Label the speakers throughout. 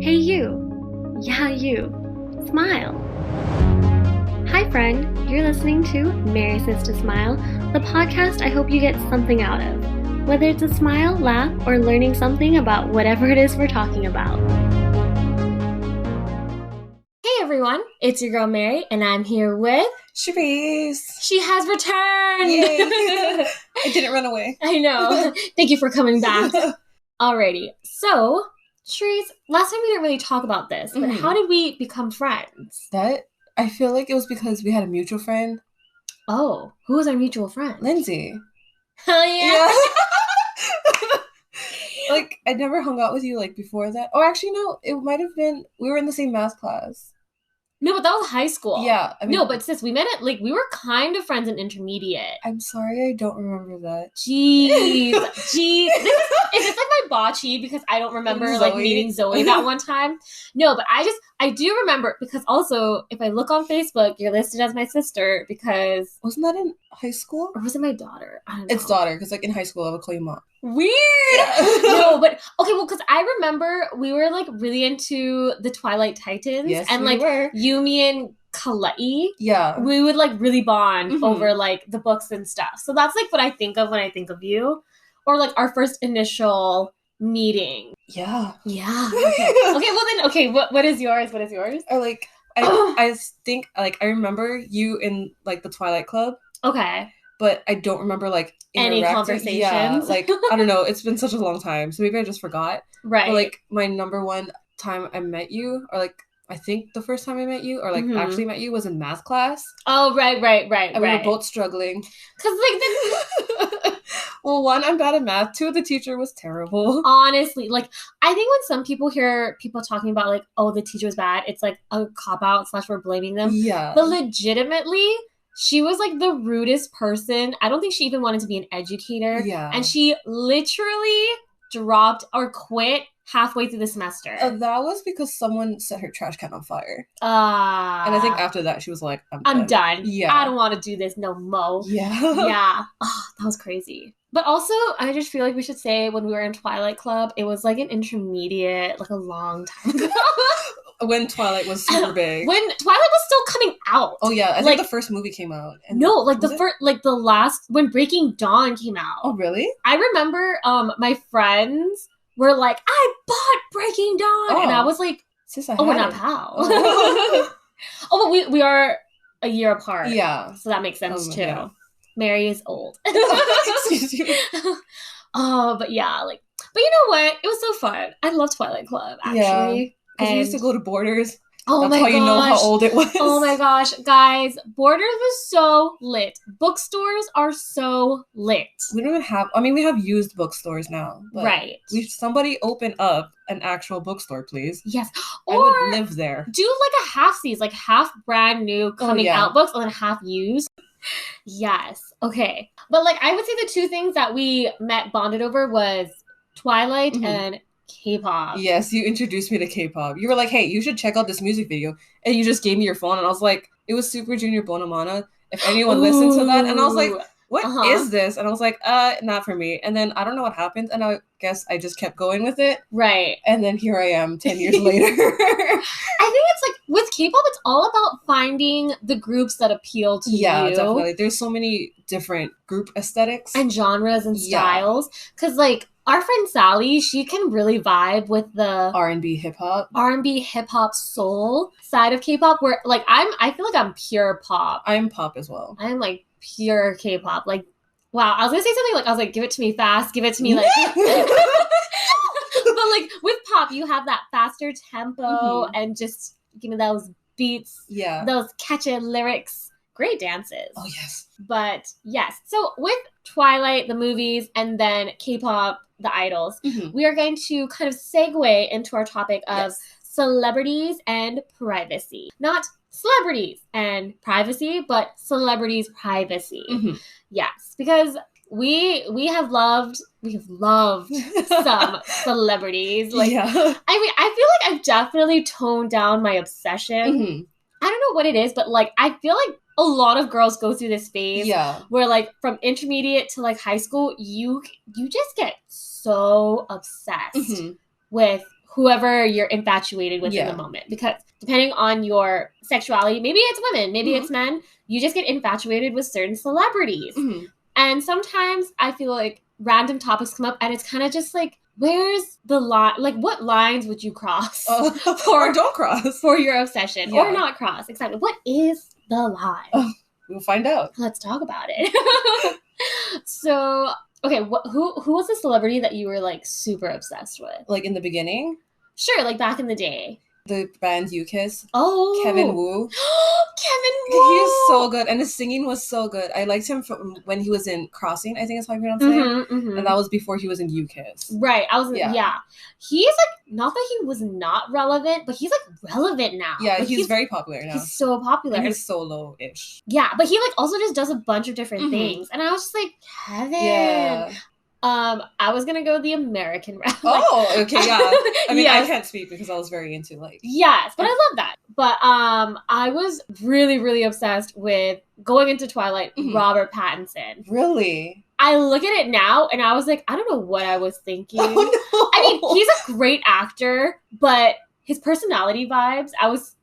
Speaker 1: Hey you. Yeah, you. Smile. Hi friend, you're listening to Marysaystosmile, the podcast I hope you get something out of. Whether it's a smile, laugh, or learning something about whatever it is we're talking about. Hey everyone, it's your girl Mary, and I'm here with...
Speaker 2: Sharyse.
Speaker 1: She has returned!
Speaker 2: Yay! I didn't run away.
Speaker 1: I know. Thank you for coming back. Alrighty. So, Sharyse, last time we didn't really talk about this, but how did we become friends?
Speaker 2: I feel like it was because we had a mutual friend.
Speaker 1: Oh, who was our mutual friend?
Speaker 2: Lindsay.
Speaker 1: Hell yeah!
Speaker 2: Like, I never hung out with you, like, before that. Oh, actually, no. It might have been... We were in the same math class.
Speaker 1: No, but that was high school.
Speaker 2: Yeah. I mean,
Speaker 1: no, but sis, we met at, like, we were kind of friends in intermediate.
Speaker 2: I'm sorry I don't remember that.
Speaker 1: Jeez. Is this like my bocce because I don't remember,
Speaker 2: Zoe.
Speaker 1: like, meeting Zoe that one time? No, but I do remember because also, if I look on Facebook, you're listed as my sister because...
Speaker 2: Wasn't that in high school?
Speaker 1: Or was it my daughter? I don't know.
Speaker 2: It's daughter, because, like, in high school, I would call you mom.
Speaker 1: Weird! No, but, okay, well, because I remember we were, like, really into the Twilight Titans.
Speaker 2: Yes,
Speaker 1: and,
Speaker 2: we
Speaker 1: like,
Speaker 2: were.
Speaker 1: Yumi and Kalei.
Speaker 2: Yeah.
Speaker 1: We would, like, really bond over, like, the books and stuff. So that's, like, what I think of when I think of you. Or, like, our first initial meeting.
Speaker 2: Yeah.
Speaker 1: Yeah. Okay. Well then, what is yours? What is yours?
Speaker 2: Or, like, I think, like, I remember you in, like, the Twilight Club.
Speaker 1: Okay.
Speaker 2: But I don't remember, like,
Speaker 1: any conversations.
Speaker 2: Yeah, like, I don't know. It's been such a long time. So maybe I just forgot.
Speaker 1: Right.
Speaker 2: But, like, my number one time I met you, or, like, I think the first time I met you, or, like, actually met you was in math class.
Speaker 1: Oh, right.
Speaker 2: And we were both struggling.
Speaker 1: Because, like,
Speaker 2: well, one, I'm bad at math. Two, the teacher was terrible.
Speaker 1: Honestly, like, I think when some people hear people talking about, like, oh, the teacher was bad, it's, like, a cop-out / we're blaming them.
Speaker 2: Yeah.
Speaker 1: But legitimately... She was, like, the rudest person. I don't think she even wanted to be an educator.
Speaker 2: Yeah.
Speaker 1: And she literally dropped or quit halfway through the semester.
Speaker 2: That was because someone set her trash can on fire. And
Speaker 1: I
Speaker 2: think after that, she was like,
Speaker 1: I'm done.
Speaker 2: Yeah.
Speaker 1: I don't want to do this no mo.
Speaker 2: Yeah.
Speaker 1: Yeah. Oh, that was crazy. But also, I just feel like we should say when we were in Twilight Club, it was, like, an intermediate, like, a long time ago.
Speaker 2: When Twilight was super big.
Speaker 1: When Twilight was still coming out.
Speaker 2: Oh, yeah. I think the first movie came out.
Speaker 1: No, like, the last... When Breaking Dawn came out.
Speaker 2: Oh, really?
Speaker 1: I remember my friends were like, I bought Breaking Dawn!
Speaker 2: Oh.
Speaker 1: And I was like,
Speaker 2: sis,
Speaker 1: we're not pals. Oh, but we are a year apart.
Speaker 2: Yeah.
Speaker 1: So that makes sense, too. Yeah. Mary is old.
Speaker 2: Excuse you.
Speaker 1: Oh, but yeah, like... But you know what? It was so fun. I love Twilight Club, actually.
Speaker 2: Yeah. Because we used to go to Borders.
Speaker 1: Oh
Speaker 2: That's
Speaker 1: my gosh.
Speaker 2: how you know how old it was.
Speaker 1: Oh my gosh. Guys, Borders was so lit. Bookstores are so lit.
Speaker 2: We don't even have... I mean, we have used bookstores now. But
Speaker 1: right.
Speaker 2: Somebody open up an actual bookstore, please.
Speaker 1: Yes.
Speaker 2: I would live there.
Speaker 1: Do like a half-seas, like half brand new coming out books and then half used. Yes. Okay. But like, I would say the two things that we bonded over was Twilight and K-pop.
Speaker 2: Yes, you introduced me to K-pop. You were like, hey, you should check out this music video. And you just gave me your phone, and I was like, it was Super Junior Bonamana. If anyone listened to that. And I was like, what is this? And I was like, not for me. And then I don't know what happened, and I guess I just kept going with it.
Speaker 1: Right.
Speaker 2: And then here I am 10 years later.
Speaker 1: I think it's like, with K-pop, it's all about finding the groups that appeal to you.
Speaker 2: Yeah, definitely. There's so many different group aesthetics.
Speaker 1: And genres and styles. Because, like, our friend Sally, she can really vibe with the
Speaker 2: R&B hip-hop.
Speaker 1: R&B hip-hop soul side of K-pop, where, like, I feel like I'm pure pop.
Speaker 2: I'm pop as well.
Speaker 1: I'm, like, pure K-pop. Like, wow, I was gonna say something like, I was like, give it to me fast, give it to me, like... But, like, with pop, you have that faster tempo and just give me those beats.
Speaker 2: Yeah.
Speaker 1: Those catchy lyrics. Great dances.
Speaker 2: Oh, yes.
Speaker 1: But, yes. So, with Twilight, the movies, and then K-pop, the idols, we are going to kind of segue into our topic of celebrities and privacy. Not celebrities and privacy, but celebrities' privacy. Yes, because we have loved some celebrities. Like, I mean, I feel like I've definitely toned down my obsession. I don't know what it is, but like, I feel like a lot of girls go through this phase where, like, from intermediate to, like, high school, you just get so obsessed with whoever you're infatuated with in the moment. Because depending on your sexuality, maybe it's women, maybe it's men, you just get infatuated with certain celebrities. And sometimes I feel like random topics come up and it's kind of just like, where's the line? Like, what lines would you cross?
Speaker 2: Or don't cross.
Speaker 1: For your obsession. Or not cross. Exactly. What is the line?
Speaker 2: We'll find out.
Speaker 1: Let's talk about it. So, okay, who was the celebrity that you were, like, super obsessed with?
Speaker 2: Like, in the beginning?
Speaker 1: Sure, like, back in the day.
Speaker 2: The band U-Kiss.
Speaker 1: Oh.
Speaker 2: Kevin Wu.
Speaker 1: Kevin Wu!
Speaker 2: He is so good. And his singing was so good. I liked him from when he was in Crossing, I think is how you pronounce it. And that was before he was in U-Kiss.
Speaker 1: Right. He's, like, not that he was not relevant, but he's, like, relevant now.
Speaker 2: Yeah,
Speaker 1: like,
Speaker 2: he's very popular now.
Speaker 1: He's so popular.
Speaker 2: And he's solo-ish.
Speaker 1: Yeah, but he, like, also just does a bunch of different things. And I was just like, Kevin. Yeah. I was gonna go the American route.
Speaker 2: Okay, yeah. I mean, I can't speak because I was very into, like...
Speaker 1: Yes, but I love that. But, I was really, really obsessed with, going into Twilight, Robert Pattinson.
Speaker 2: Really?
Speaker 1: I look at it now, and I was like, I don't know what I was thinking. Oh, no. I mean, he's a great actor, but his personality vibes, I was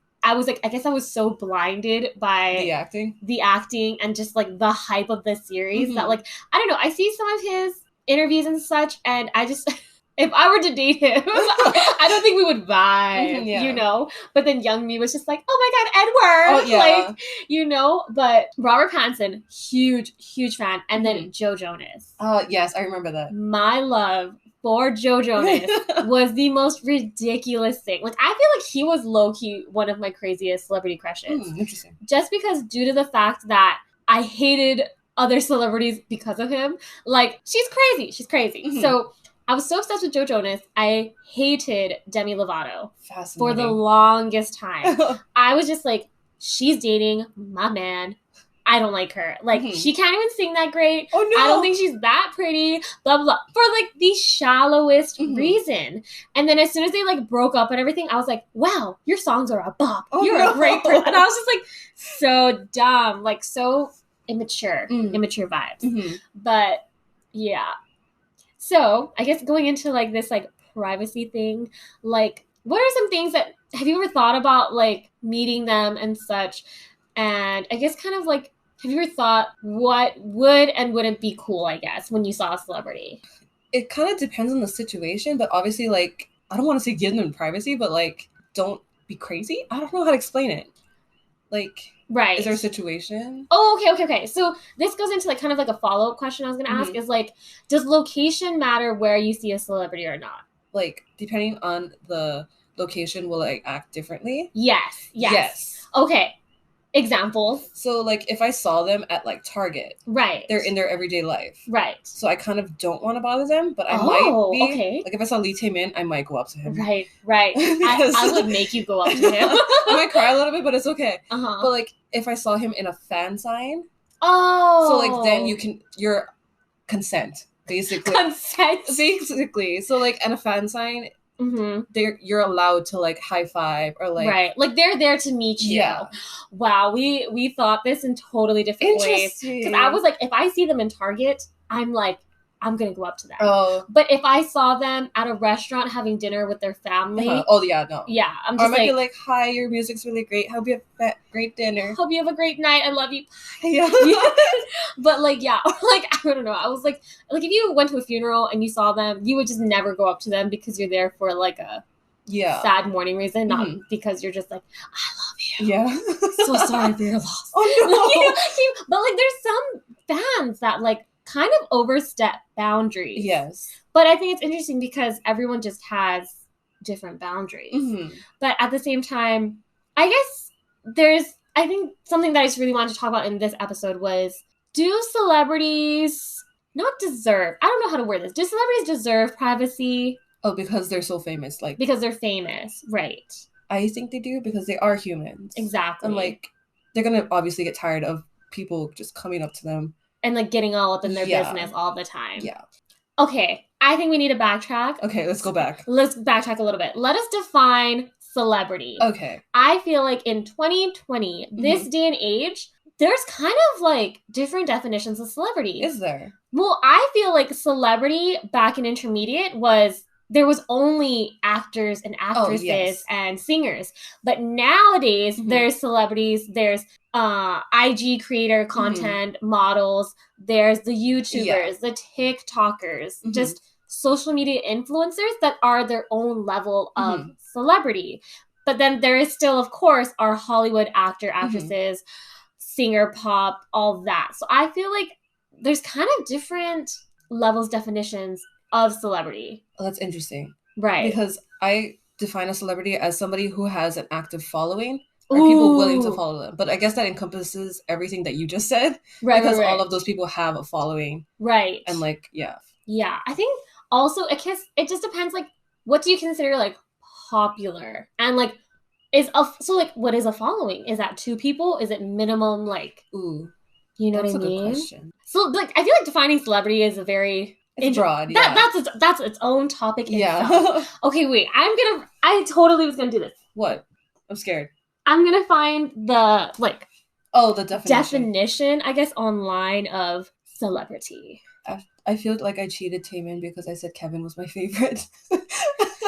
Speaker 1: like, I guess I was so blinded by... The acting and just, like, the hype of the series that, like, I don't know, I see some of his interviews and such, and I just, if I were to date him, I don't think we would vibe, you know? But then young me was just like, oh my God, Edward! Oh, yeah. Like, you know? But Robert Pattinson, huge fan. And then Joe Jonas.
Speaker 2: Yes, I remember that.
Speaker 1: My love for Joe Jonas was the most ridiculous thing. Like, I feel like he was low-key one of my craziest celebrity crushes.
Speaker 2: Interesting.
Speaker 1: Just because due to the fact that I hated other celebrities because of him. Like, she's crazy. So I was so obsessed with Joe Jonas, I hated Demi Lovato for the longest time. I was just like, she's dating my man. I don't like her. Like, she can't even sing that great. Oh, no. I don't think she's that pretty. Blah, blah, blah. For, like, the shallowest reason. And then as soon as they, like, broke up and everything, I was like, wow, your songs are a bop. You're a great person. And I was just, like, so dumb. Like, so... immature vibes. But yeah. So I guess going into like this like privacy thing, like what are some things that have you ever thought about like meeting them and such? And I guess kind of like have you ever thought what would and wouldn't be cool, I guess, when you saw a celebrity?
Speaker 2: It kind of depends on the situation, but obviously like I don't want to say give them privacy, but like don't be crazy. I don't know how to explain it. Like
Speaker 1: right.
Speaker 2: Is there a situation?
Speaker 1: Oh, okay. So this goes into like kind of like a follow-up question I was going to ask is like, does location matter where you see a celebrity or not?
Speaker 2: Like, depending on the location, will it act differently?
Speaker 1: Yes. Okay. Examples.
Speaker 2: So, like, if I saw them at, like, Target.
Speaker 1: Right.
Speaker 2: They're in their everyday life.
Speaker 1: Right.
Speaker 2: So I kind of don't want to bother them, but I might be.
Speaker 1: Okay.
Speaker 2: Like, if I saw Lee Tae-min, I might go up to him.
Speaker 1: Right. I would make you go up to him.
Speaker 2: I might cry a little bit, but it's okay.
Speaker 1: Uh-huh.
Speaker 2: But, like, if I saw him in a fan sign.
Speaker 1: Oh.
Speaker 2: So, like, then you're consent, basically. Basically. So, like, in a fan sign... you're allowed to like high five or like
Speaker 1: right, like they're there to meet you. Yeah. Wow, we thought this in totally different ways because I was like, if I see them in Target, I'm like, I'm gonna go up to them. Oh, but if I saw them at a restaurant having dinner with their family,
Speaker 2: oh yeah, no,
Speaker 1: yeah, I'm just
Speaker 2: or I might be like, hi, your music's really great. Hope you have a great dinner.
Speaker 1: Hope you have a great night. I love you.
Speaker 2: Yeah.
Speaker 1: But like, yeah, like I don't know. I was like if you went to a funeral and you saw them, you would just never go up to them because you're there for like a sad mourning reason, not because you're just like, I love you.
Speaker 2: Yeah.
Speaker 1: So sorry for your loss.
Speaker 2: Oh no.
Speaker 1: But like, there's some fans that like kind of overstep boundaries.
Speaker 2: Yes.
Speaker 1: But I think it's interesting because everyone just has different boundaries. But at the same time, I guess I think something that I just really wanted to talk about in this episode was, do celebrities not deserve, I don't know how to word this, do celebrities deserve privacy?
Speaker 2: Oh, because they're so famous. Like
Speaker 1: because they're famous, right.
Speaker 2: I think they do because they are humans.
Speaker 1: Exactly.
Speaker 2: And like, they're going to obviously get tired of people just coming up to them.
Speaker 1: And, like, getting all up in their business all the time.
Speaker 2: Yeah.
Speaker 1: Okay, I think we need to backtrack.
Speaker 2: Okay, let's go back.
Speaker 1: Let's backtrack a little bit. Let us define celebrity.
Speaker 2: Okay.
Speaker 1: I feel like in 2020, this day and age, there's kind of, like, different definitions of celebrity.
Speaker 2: Is there?
Speaker 1: Well, I feel like celebrity back in intermediate was there was only actors and actresses and singers. But nowadays, there's celebrities, there's IG creator content, models, there's the YouTubers, the TikTokers, just social media influencers that are their own level of celebrity. But then there is still, of course, our Hollywood actresses, singer, pop, all that. So I feel like there's kind of different levels, definitions of celebrity.
Speaker 2: Oh, that's interesting.
Speaker 1: Right.
Speaker 2: Because I define a celebrity as somebody who has an active following or people willing to follow them. But I guess that encompasses everything that you just said.
Speaker 1: Right.
Speaker 2: Because all of those people have a following.
Speaker 1: Right.
Speaker 2: And like, yeah.
Speaker 1: Yeah. I think also it just depends, like, what do you consider like popular? And like, what is a following? Is that 2 people? Is it minimum like,
Speaker 2: ooh,
Speaker 1: you know
Speaker 2: that's
Speaker 1: what I mean?
Speaker 2: That's a good question.
Speaker 1: So like, I feel like defining celebrity is a very
Speaker 2: broad. Yeah.
Speaker 1: That's its own topic itself. Okay, wait. I totally was gonna do this.
Speaker 2: What? I'm scared.
Speaker 1: I'm gonna find the like.
Speaker 2: Oh, the definition.
Speaker 1: I guess online of celebrity.
Speaker 2: I feel like I cheated Taemin because I said Kevin was my favorite.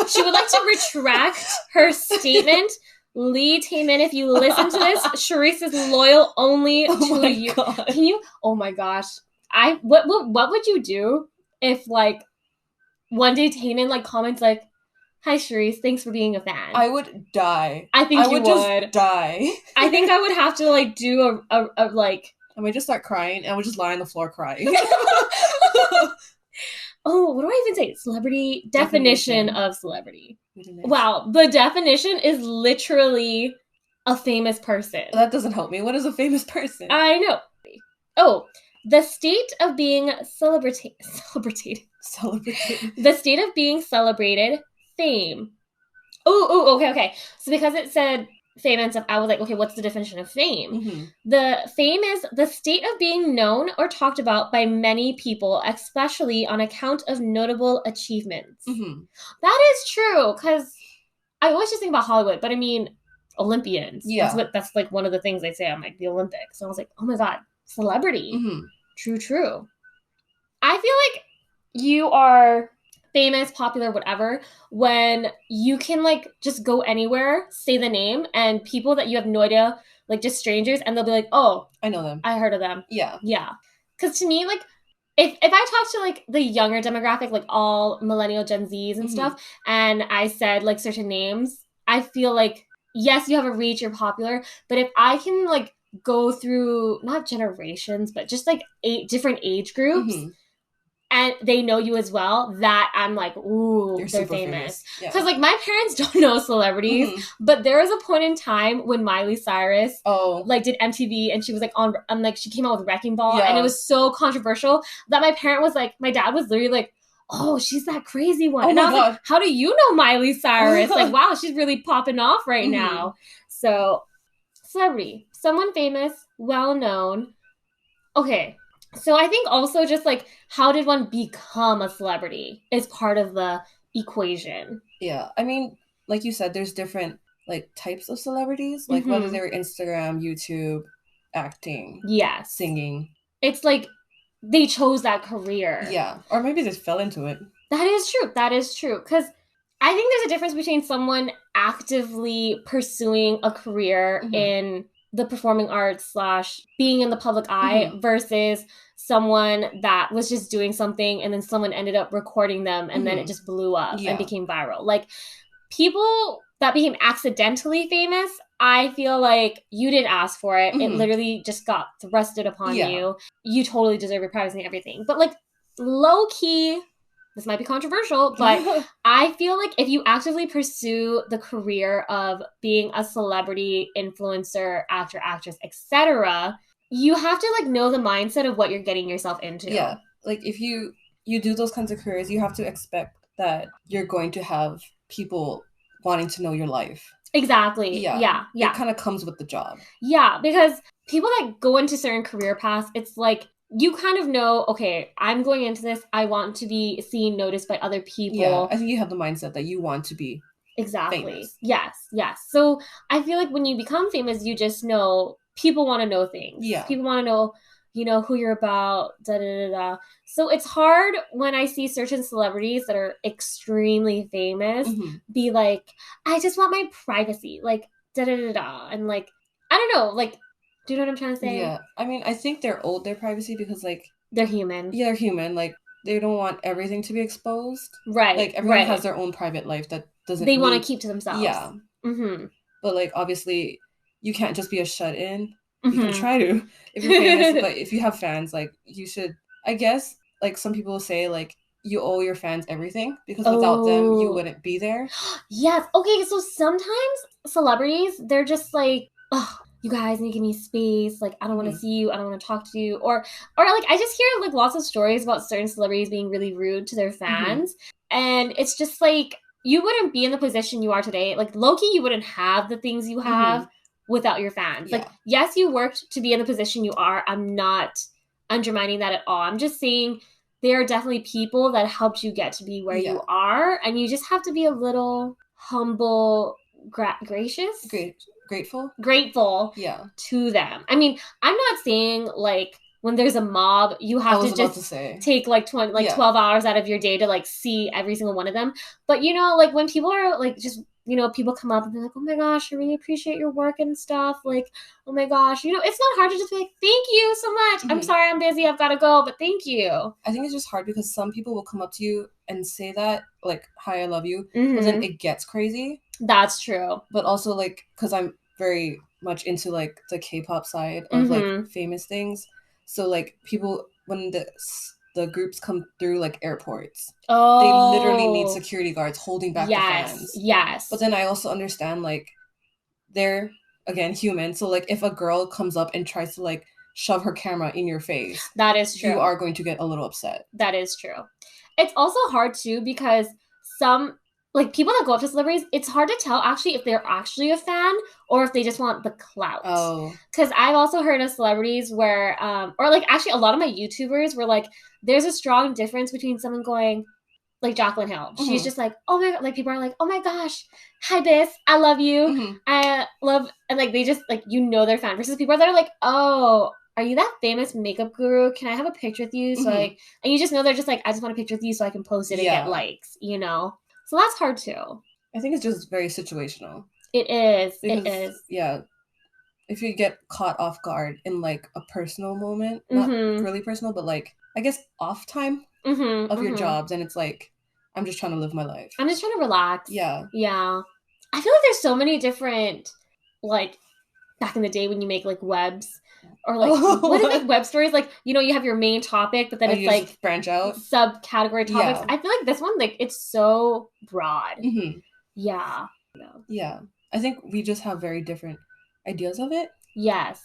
Speaker 1: She would like to retract her statement. Lee Taemin, if you listen to this, Sharyse is loyal only to you. God. Can you? Oh my gosh! What would you do if like one day Taemin like comments like, "Hi Sharyse, thanks for being a fan."
Speaker 2: I would die.
Speaker 1: I think you would
Speaker 2: just die.
Speaker 1: I think I would have to like do a like.
Speaker 2: I might just start crying. I would just lie on the floor crying.
Speaker 1: Oh, what do I even say? Celebrity definition of celebrity. Wow, the definition is literally a famous person.
Speaker 2: That doesn't help me. What is a famous person?
Speaker 1: I know. Oh, the state of being celebrated. The state of being celebrated. Fame. Oh, okay. So because it said fame and stuff, I was like, okay, what's the definition of fame? The fame is the state of being known or talked about by many people, especially on account of notable achievements. That is true, because I always just think about Hollywood, but I mean, Olympians. Yeah. That's like one of the things they say on like the Olympics. So I was like, oh my God, celebrity. True. I feel like you are famous, popular, whatever, when you can like just go anywhere, say the name, and people that you have no idea, like just strangers, and they'll be like, oh,
Speaker 2: I know them.
Speaker 1: I heard of them.
Speaker 2: Yeah.
Speaker 1: Because to me, like, if I talk to like the younger demographic, like all millennial Gen Zs and stuff, and I said like certain names, I feel like, yes, you have a reach, you're popular, but if I can like go through not generations, but just like 8 different age groups, and they know you as well, that I'm like, ooh, they're famous. Because like my parents don't know celebrities, but there was a point in time when Miley Cyrus like did MTV, and she was like like she came out with Wrecking Ball, and it was so controversial that my dad was literally like, oh, she's that crazy one. And I was like, how do you know Miley Cyrus? Like, wow, she's really popping off right now. So celebrity, someone famous, well known. Okay. So I think also just like, how did one become a celebrity is part of the equation.
Speaker 2: Yeah. I mean, like you said, there's different like types of celebrities, like whether they're Instagram, YouTube, acting, singing.
Speaker 1: It's like they chose that career.
Speaker 2: Yeah. Or maybe they fell into it.
Speaker 1: That is true. Because I think there's a difference between someone actively pursuing a career in the performing arts / being in the public eye versus someone that was just doing something and then someone ended up recording them and then it just blew up and became viral. Like people that became accidentally famous, I feel like you didn't ask for it. It literally just got thrusted upon you. You totally deserve your privacy and everything. But like low key, this might be controversial, but I feel like if you actively pursue the career of being a celebrity, influencer, actor, actress, etc., you have to like know the mindset of what you're getting yourself into.
Speaker 2: Yeah. Like if you do those kinds of careers, you have to expect that you're going to have people wanting to know your life.
Speaker 1: Exactly. Yeah.
Speaker 2: It kind of comes with the job.
Speaker 1: Yeah, because people that go into certain career paths, it's like you kind of know, okay, I'm going into this, I want to be seen, noticed by other people.
Speaker 2: Yeah, I think you have the mindset that you want to be famous.
Speaker 1: Yes. So I feel like when you become famous, you just know people want to know things.
Speaker 2: Yeah.
Speaker 1: People want to know you know, who you're about, da da da da. So it's hard when I see certain celebrities that are extremely famous be like, I just want my privacy, like da da da da, and like I don't know, like, do you know what I'm trying to say?
Speaker 2: Yeah, I mean, I think they're owed their privacy because like
Speaker 1: they're human.
Speaker 2: Yeah, they're human. Like they don't want everything to be exposed.
Speaker 1: Right.
Speaker 2: Like everyone has their own private life that doesn't.
Speaker 1: They want to keep to themselves.
Speaker 2: Yeah. But like obviously, you can't just be a shut-in. You can try to if you're famous, but if you have fans, like you should. I guess like some people say like you owe your fans everything because without them you wouldn't be there.
Speaker 1: Yes. Okay. So sometimes celebrities, they're just like, oh, you guys need to give me space. Like, I don't want to see you. I don't want to talk to you. Or like, I just hear like lots of stories about certain celebrities being really rude to their fans. And it's just like, you wouldn't be in the position you are today. Like, low-key, you wouldn't have the things you have without your fans. Yeah. Like, yes, you worked to be in the position you are. I'm not undermining that at all. I'm just saying there are definitely people that helped you get to be where you are. And you just have to be a little humble, gracious? Grateful to them. I mean, I'm not saying like when there's a mob, you have to just take like 12 hours out of your day to like see every single one of them. But you know, like when people are like just, you know, people come up and they're like, oh my gosh, I really appreciate your work and stuff. Like, oh my gosh, you know, it's not hard to just be like, thank you so much. I'm sorry I'm busy. I've got to go, but thank you.
Speaker 2: I think it's just hard because some people will come up to you and say that, like, hi, I love you. But then it gets crazy.
Speaker 1: That's true.
Speaker 2: But also, like, because I'm very much into, like, the K-pop side of, like, famous things. So, like, people, when the groups come through, like, airports, they literally need security guards holding back the fans.
Speaker 1: Yes.
Speaker 2: But then I also understand, like, they're, again, human. So, like, if a girl comes up and tries to, like, shove her camera in your face,
Speaker 1: that is true.
Speaker 2: You are going to get a little upset.
Speaker 1: That is true. It's also hard, too, because some... like, people that go up to celebrities, it's hard to tell, actually, if they're actually a fan or if they just want the clout. Because I've also heard of celebrities where, or, like, actually, a lot of my YouTubers were like, there's a strong difference between someone going, like, Jaclyn Hill. She's just like, oh, my God. Like, people are like, oh, my gosh. Hi, Bis. I love you. I love, and, like, they just, like, you know they're fan. Versus people that are like, oh, are you that famous makeup guru? Can I have a picture with you? So, like, and you just know they're just like, I just want a picture with you so I can post it and get likes, you know? So that's hard too.
Speaker 2: I think it's just very situational.
Speaker 1: It is. Because, it is.
Speaker 2: Yeah. If you get caught off guard in like a personal moment, not really personal, but like, I guess off time of your jobs. And it's like, I'm just trying to live my life.
Speaker 1: I'm just trying to relax.
Speaker 2: Yeah.
Speaker 1: Yeah. I feel like there's so many different, like, back in the day when you make like webs or like what is it, web stories, like, you know, you have your main topic but then it's like
Speaker 2: branch out
Speaker 1: subcategory topics. I feel like this one, like, it's so broad. Yeah.
Speaker 2: I think we just have very different ideas of it.
Speaker 1: Yes.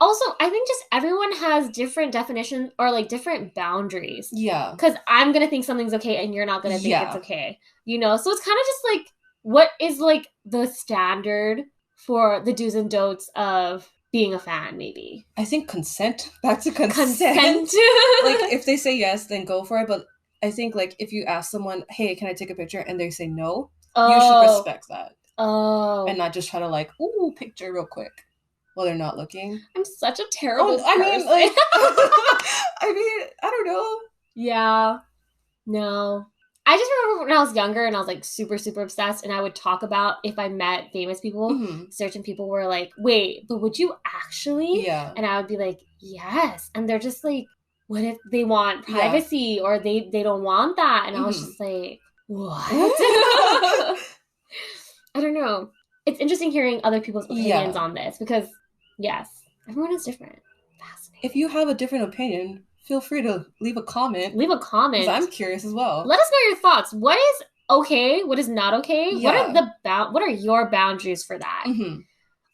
Speaker 1: Also, I think just everyone has different definitions or like different boundaries.
Speaker 2: Yeah.
Speaker 1: Because I'm gonna think something's okay and you're not gonna think it's okay, you know? So it's kind of just like, what is like the standard for the do's and don'ts of being a fan, maybe?
Speaker 2: I think consent. Back to consent. Like, if they say yes, then go for it. But I think, like, if you ask someone, hey, can I take a picture? And they say no, you should respect that. And not just try to, like, ooh, picture real quick while they're not looking.
Speaker 1: I'm such a terrible person.
Speaker 2: I mean, like, I don't know.
Speaker 1: Yeah. No. I just remember when I was younger and I was like super, super obsessed and I would talk about if I met famous people, certain people were like, wait, but would you actually?
Speaker 2: Yeah.
Speaker 1: And I would be like, yes. And they're just like, what if they want privacy or they don't want that? And I was just like, what? I don't know. It's interesting hearing other people's opinions on this because, yes, everyone is different. Fascinating.
Speaker 2: If you have a different opinion, feel free to leave a comment.
Speaker 1: Because
Speaker 2: I'm curious as well.
Speaker 1: Let us know your thoughts. What is okay? What is not okay?
Speaker 2: Yeah.
Speaker 1: What are your boundaries for that?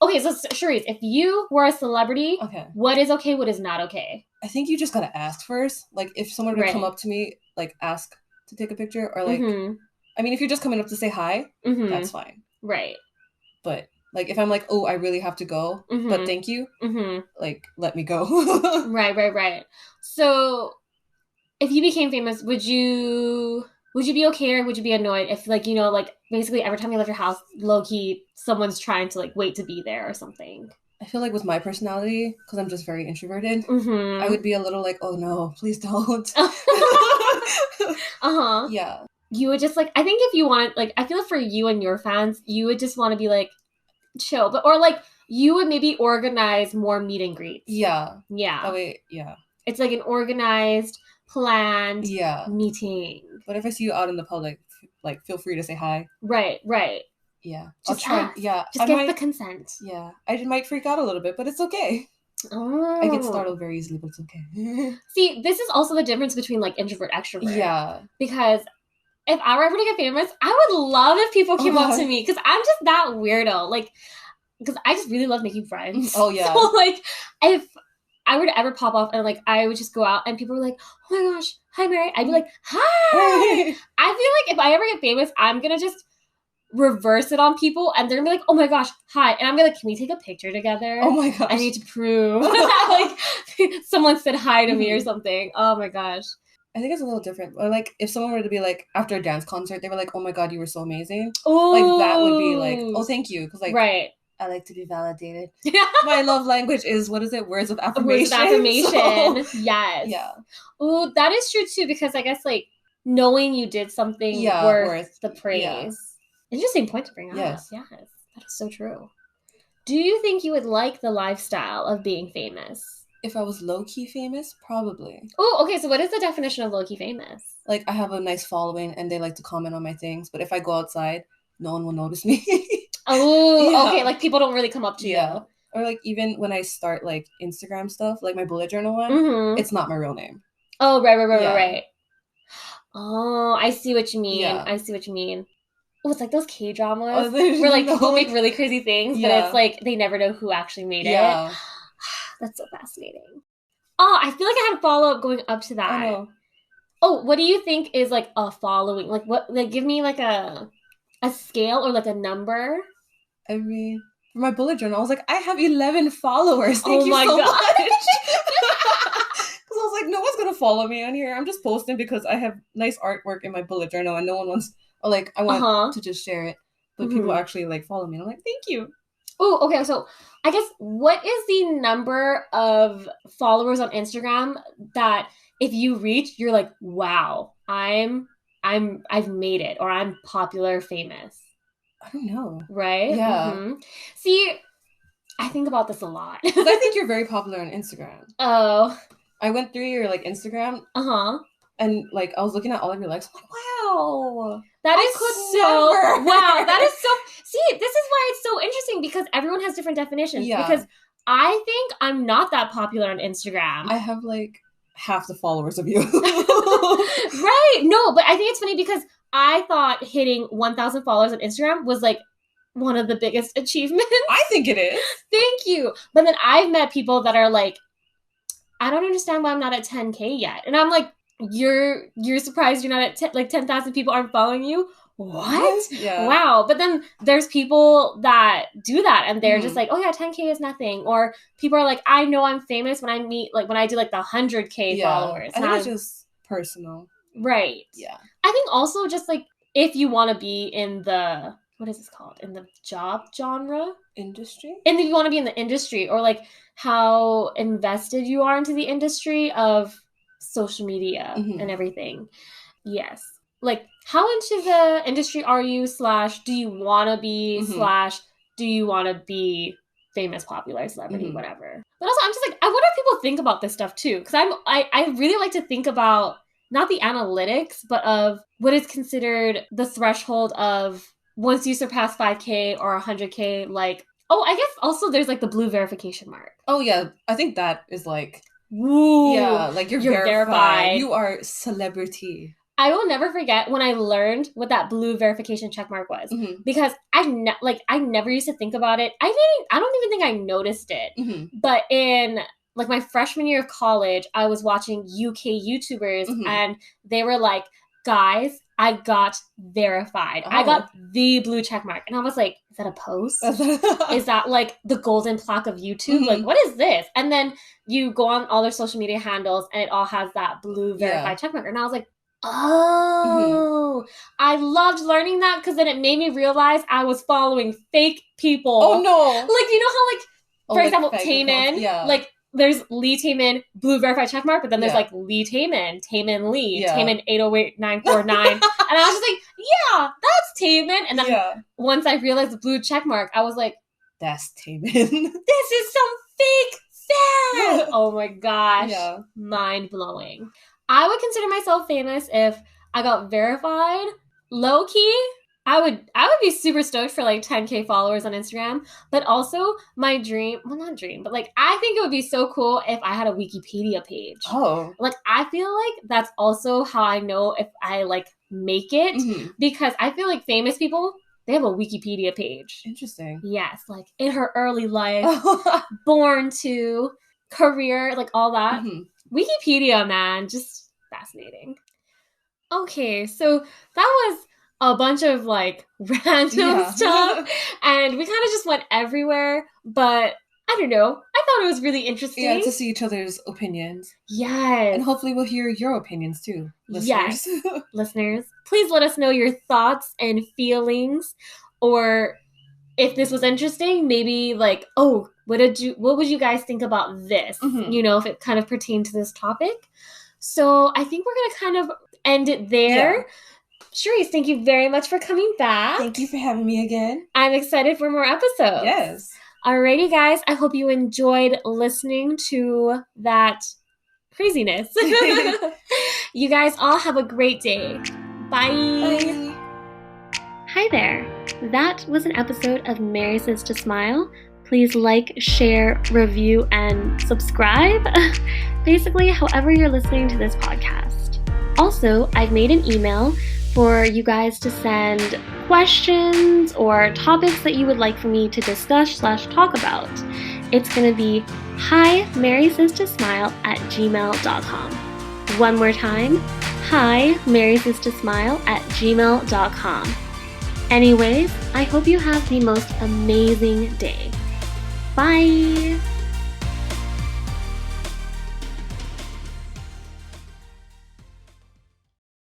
Speaker 1: Okay, so Sharyse, if you were a celebrity, what is okay? What is not okay?
Speaker 2: I think you just gotta ask first. Like, if someone would come up to me, like, ask to take a picture, or like, I mean, if you're just coming up to say hi, that's fine.
Speaker 1: Right.
Speaker 2: But like, if I'm like, oh, I really have to go, but thank you, like, let me go.
Speaker 1: Right. So, if you became famous, would you be okay or would you be annoyed if, like, you know, like, basically every time you leave your house, low-key, someone's trying to, like, wait to be there or something?
Speaker 2: I feel like with my personality, because I'm just very introverted,
Speaker 1: Mm-hmm.
Speaker 2: I would be a little like, oh no, please don't.
Speaker 1: Uh-huh.
Speaker 2: Yeah.
Speaker 1: You would just like, I think if you wanted, like, I feel for you and your fans, you would just want to be like chill, but or like you would maybe organize more meet and greets.
Speaker 2: Yeah.
Speaker 1: Yeah.
Speaker 2: That way, yeah.
Speaker 1: It's like an organized, planned
Speaker 2: Yeah.
Speaker 1: meeting.
Speaker 2: But if I see you out in the public, like, feel free to say hi.
Speaker 1: Right.
Speaker 2: Yeah.
Speaker 1: Just
Speaker 2: I'll try.
Speaker 1: ask.
Speaker 2: Yeah.
Speaker 1: Just get the consent.
Speaker 2: Yeah. I might freak out a little bit, but it's okay.
Speaker 1: Oh.
Speaker 2: I get startled very easily, but it's okay.
Speaker 1: See, this is also the difference between like introvert, extrovert.
Speaker 2: Yeah.
Speaker 1: Because if I were ever to get famous, I would love if people came up to me because I'm just that weirdo. Like, because I just really love making friends.
Speaker 2: Oh, yeah.
Speaker 1: So, like, if I were to ever pop off and, like, I would just go out and people were like, oh my gosh, hi, Mary. I'd be like, hi. I feel like if I ever get famous, I'm going to just reverse it on people and they're going to be like, oh my gosh, hi. And I'm going to be like, can we take a picture together?
Speaker 2: Oh my gosh.
Speaker 1: I need to prove that, like, someone said hi to me or something. Oh my gosh.
Speaker 2: I think it's a little different. Or like if someone were to be like after a dance concert, they were like, "Oh my god, you were so amazing."
Speaker 1: Ooh.
Speaker 2: Like that would be like, "Oh, thank you," because like
Speaker 1: right.
Speaker 2: I like to be validated. My love language is what is it? Words of affirmation.
Speaker 1: Words of affirmation.
Speaker 2: So,
Speaker 1: yes.
Speaker 2: Yeah.
Speaker 1: Ooh, that is true too because I guess like knowing you did something worth the praise. Yeah. Interesting point to bring up. Yes, that is so true. Do you think you would like the lifestyle of being famous?
Speaker 2: If I was low-key famous, probably.
Speaker 1: Oh, okay. So what is the definition of low-key famous?
Speaker 2: Like, I have a nice following and they like to comment on my things. But if I go outside, no one will notice me.
Speaker 1: Oh, yeah. Okay. Like, people don't really come up to you.
Speaker 2: Or, like, even when I start, like, Instagram stuff, like my bullet journal one, it's not my real name.
Speaker 1: Oh, right. Oh, I see what you mean. Yeah. I see what you mean. Oh, it's like those K-dramas where, like, people make really crazy things, but it's, like, they never know who actually made it. That's so fascinating. Oh, I feel like I had a follow-up going up to that. I know. Oh, what do you think is, like, a following? Like, what? Like, give me, like, a scale or, like, a number.
Speaker 2: I mean, for my bullet journal, I was like, I have 11 followers. Thank you so much. Because I was like, no one's going to follow me on here. I'm just posting because I have nice artwork in my bullet journal and no one wants, or, like, I want to just share it. But people actually, like, follow me. And I'm like, thank you. Oh, okay. So I guess what is the number of followers on Instagram that if you reach, you're like, wow, I've made it, or I'm popular, famous? I don't know. Right? Yeah. Mm-hmm. See, I think about this a lot. I think you're very popular on Instagram. Oh. I went through your like Instagram. And like I was looking at all of your likes. I'm like, wow. That is so see, this is why it's so interesting because everyone has different definitions. Yeah. Because I think I'm not that popular on Instagram. I have like half the followers of you. Right. No, but I think it's funny because I thought hitting 1,000 followers on Instagram was like one of the biggest achievements. I think it is. Thank you. But then I've met people that are like, I don't understand why I'm not at 10K yet. And I'm like, you're surprised you're not at like 10,000 people aren't following you? What? Yeah. Wow. But then there's people that do that and they're just like, oh yeah, 10K is nothing. Or people are like, I know I'm famous when I meet, like when I do like the 100K followers. I think it's just personal. Right. Yeah. I think also just like if you want to be in the, what is this called? In the job genre? Industry? And if you want to be in the industry or like how invested you are into the industry of social media and everything. Yes. Like how into the industry are you / do you want to be / do you want to be famous, popular, celebrity, whatever. But also I'm just like, I wonder if people think about this stuff too. Because I really like to think about not the analytics, but of what is considered the threshold of once you surpass 5K or 100K, like, oh, I guess also there's like the blue verification mark. Oh yeah, I think that is like, woo, yeah, like you're verified. You are celebrity. I will never forget when I learned what that blue verification check mark was because I never used to think about it. I don't even think I noticed it. But in like my freshman year of college, I was watching UK YouTubers and they were like, guys, I got verified. I got the blue check mark. And I was like, is that a post? Is that like the golden plaque of YouTube? Like, what is this? And then you go on all their social media handles and it all has that blue verified check mark. And I was like, oh, I loved learning that because then it made me realize I was following fake people. Oh no. Like, you know how like
Speaker 1: for example, Taemin, like there's Lee Taemin, blue verified checkmark, but then there's like Lee Taemin, Taemin Lee, Taemin 808949. And I was just like, yeah, that's Taemin. And then once I realized the blue checkmark, I was like,
Speaker 2: that's Taemin.
Speaker 1: This is some fake fan. Oh my gosh. Yeah. Mind blowing. I would consider myself famous if I got verified. Low key, I would be super stoked for like 10K followers on Instagram. But also my dream, well not dream, but like I think it would be so cool if I had a Wikipedia page.
Speaker 2: Oh.
Speaker 1: Like I feel like that's also how I know if I like make it. Because I feel like famous people, they have a Wikipedia page.
Speaker 2: Interesting.
Speaker 1: Yes, like in her early life, born to, career, like all that. Wikipedia, man, just fascinating. Okay, so that was a bunch of like random stuff, and we kind of just went everywhere, but I don't know. I thought it was really interesting.
Speaker 2: Yeah, to see each other's opinions.
Speaker 1: Yes.
Speaker 2: And hopefully we'll hear your opinions too, listeners.
Speaker 1: Yes, listeners. Please let us know your thoughts and feelings, or if this was interesting, maybe like, oh, what would you guys think about this? You know, if it kind of pertained to this topic. So I think we're going to kind of end it there. Sharyse, thank you very much for coming back.
Speaker 2: Thank you for having me again.
Speaker 1: I'm excited for more episodes.
Speaker 2: Yes.
Speaker 1: Alrighty, guys. I hope you enjoyed listening to that craziness. You guys all have a great day. Bye.
Speaker 2: Bye.
Speaker 1: Hi there. That was an episode of Marysaystosmile. Please like, share, review, and subscribe. Basically, however you're listening to this podcast. Also, I've made an email for you guys to send questions or topics that you would like for me to discuss/talk about. It's going to be himarysaystosmile@gmail.com. One more time, himarysaystosmile@gmail.com. Anyways, I hope you have the most amazing day. Bye!